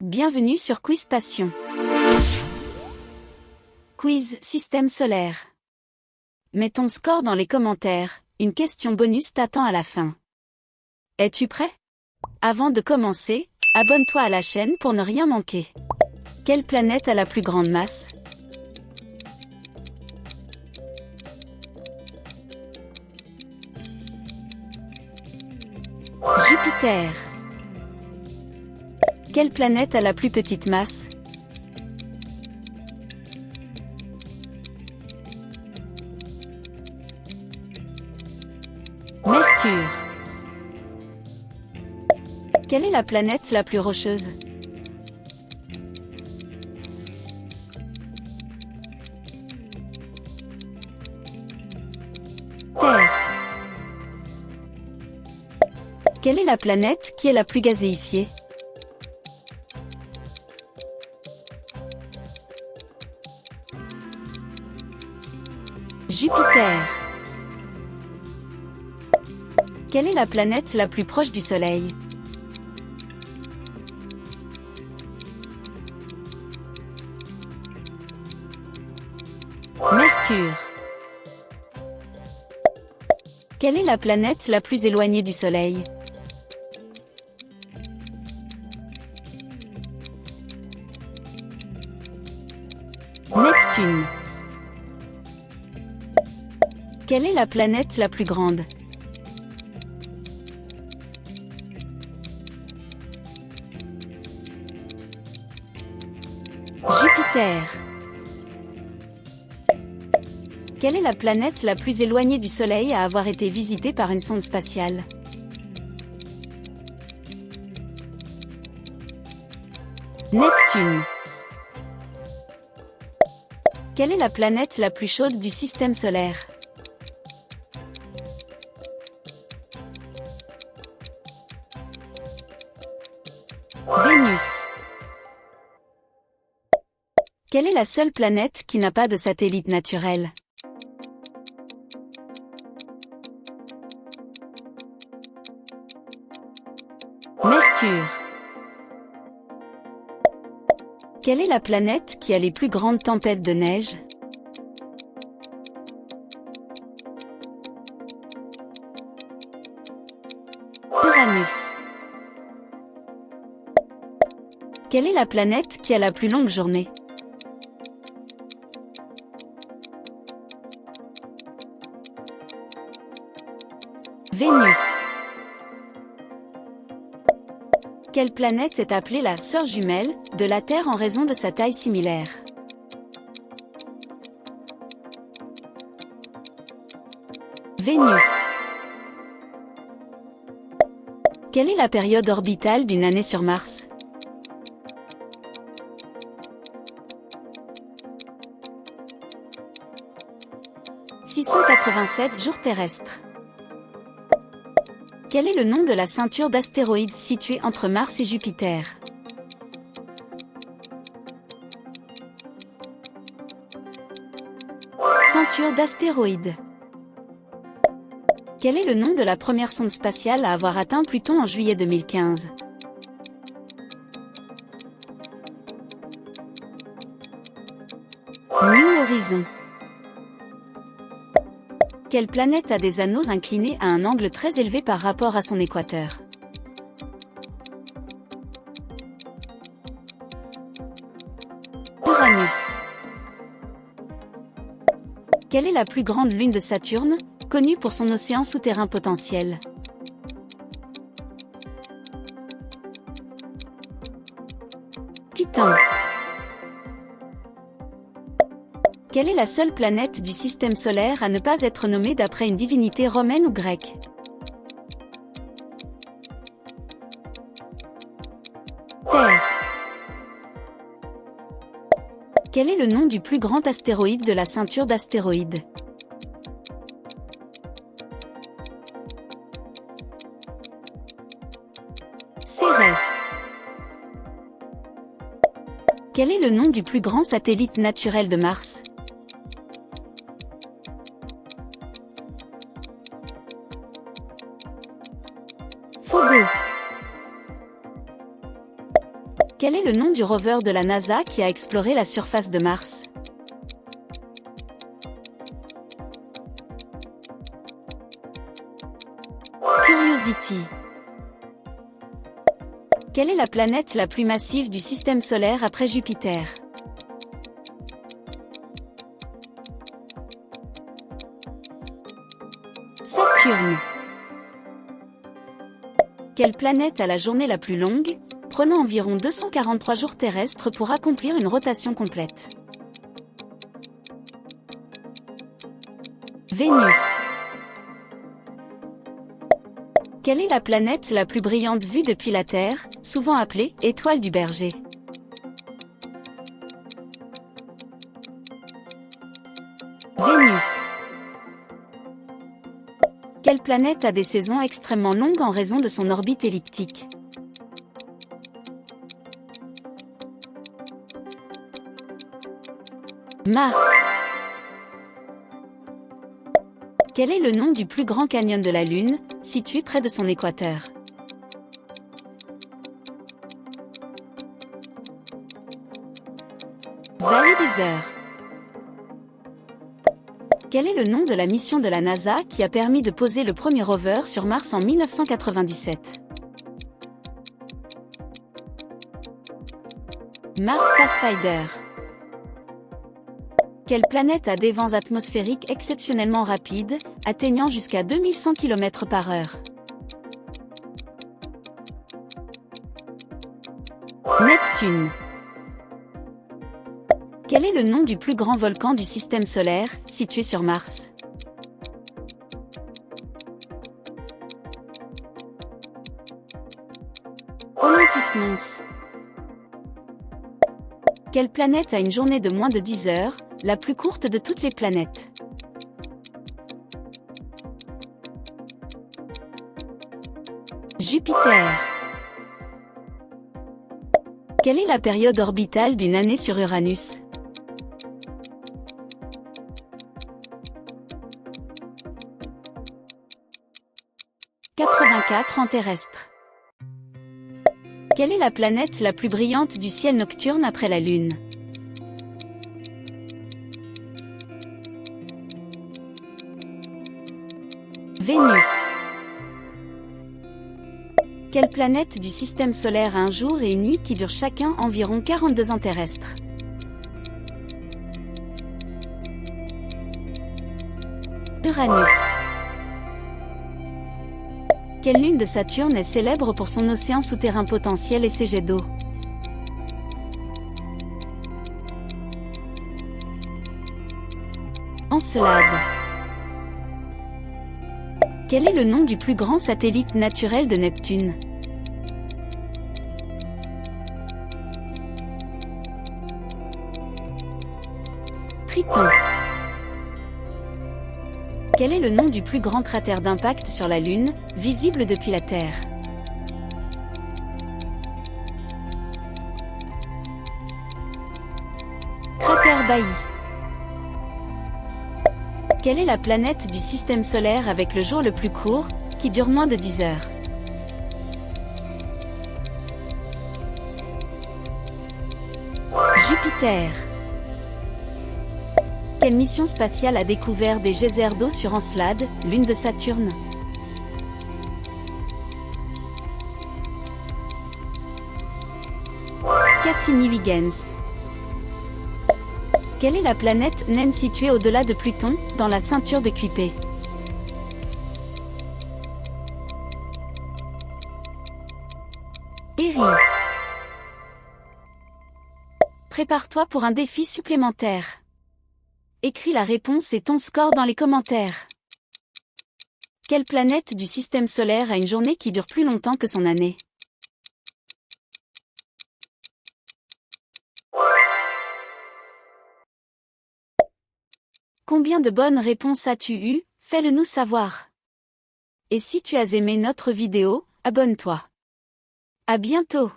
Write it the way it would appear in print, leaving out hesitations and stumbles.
Bienvenue sur Quiz Passion. Quiz Système solaire. Mets ton score dans les commentaires, une question bonus t'attend à la fin. Es-tu prêt? Avant de commencer, abonne-toi à la chaîne pour ne rien manquer. Quelle planète a la plus grande masse? Jupiter. Quelle planète a la plus petite masse? Mercure. Quelle est la planète la plus rocheuse? Terre. Quelle est la planète qui est la plus gazéifiée? Jupiter. Quelle est la planète la plus proche du Soleil? Mercure. Quelle est la planète la plus éloignée du Soleil? Neptune. Quelle est la planète la plus grande? Jupiter. Quelle est la planète la plus éloignée du Soleil à avoir été visitée par une sonde spatiale? Neptune. Quelle est la planète la plus chaude du système solaire? Vénus. Quelle est la seule planète qui n'a pas de satellite naturel? Mercure. Quelle est la planète qui a les plus grandes tempêtes de neige? Uranus. Quelle est la planète qui a la plus longue journée? Vénus. Quelle planète est appelée la sœur jumelle de la Terre en raison de sa taille similaire? Vénus. Quelle est la période orbitale d'une année sur Mars? « 687 jours terrestres. Quel est le nom de la ceinture d'astéroïdes située entre Mars et Jupiter? Ceinture d'astéroïdes. Quel est le nom de la première sonde spatiale à avoir atteint Pluton en juillet 2015? New Horizon. Quelle planète a des anneaux inclinés à un angle très élevé par rapport à son équateur? Uranus. Quelle est la plus grande lune de Saturne, connue pour son océan souterrain potentiel? Titan. Quelle est la seule planète du système solaire à ne pas être nommée d'après une divinité romaine ou grecque? Terre. Quel est le nom du plus grand astéroïde de la ceinture d'astéroïdes? Cérès. Quel est le nom du plus grand satellite naturel de Mars? Phobos. Quel est le nom du rover de la NASA qui a exploré la surface de Mars? Curiosity. Quelle est la planète la plus massive du système solaire après Jupiter? Saturne. Quelle planète a la journée la plus longue, prenant environ 243 jours terrestres pour accomplir une rotation complète? Vénus. Quelle est la planète la plus brillante vue depuis la Terre, souvent appelée étoile du berger? Vénus. Quelle planète a des saisons extrêmement longues en raison de son orbite elliptique? Mars. Quel est le nom du plus grand canyon de la Lune, situé près de son équateur? Vallée des Heures. Quel est le nom de la mission de la NASA qui a permis de poser le premier rover sur Mars en 1997? Mars Pathfinder. Quelle planète a des vents atmosphériques exceptionnellement rapides, atteignant jusqu'à 2100 km/h? Neptune. Quel est le nom du plus grand volcan du système solaire, situé sur Mars? Olympus Mons. Quelle planète a une journée de moins de 10 heures, la plus courte de toutes les planètes? Jupiter. Quelle est la période orbitale d'une année sur Uranus? « 84 ans terrestres. Quelle est la planète la plus brillante du ciel nocturne après la Lune? Vénus. Quelle planète du système solaire a un jour et une nuit qui durent chacun environ 42 ans terrestres? Uranus. Quelle lune de Saturne est célèbre pour son océan souterrain potentiel et ses jets d'eau? Encelade. Quel est le nom du plus grand satellite naturel de Neptune? Triton. Quel est le nom du plus grand cratère d'impact sur la Lune, visible depuis la Terre? Cratère Bailly. Quelle est la planète du système solaire avec le jour le plus court, qui dure moins de 10 heures? Jupiter. Quelle mission spatiale a découvert des geysers d'eau sur Encelade, lune de Saturne? Cassini-Huygens. Quelle est la planète naine située au-delà de Pluton, dans la ceinture de Kuiper? Erie. Prépare-toi pour un défi supplémentaire. Écris la réponse et ton score dans les commentaires. Quelle planète du système solaire a une journée qui dure plus longtemps que son année? Combien de bonnes réponses as-tu eues? Fais-le nous savoir. Et si tu as aimé notre vidéo, abonne-toi. À bientôt.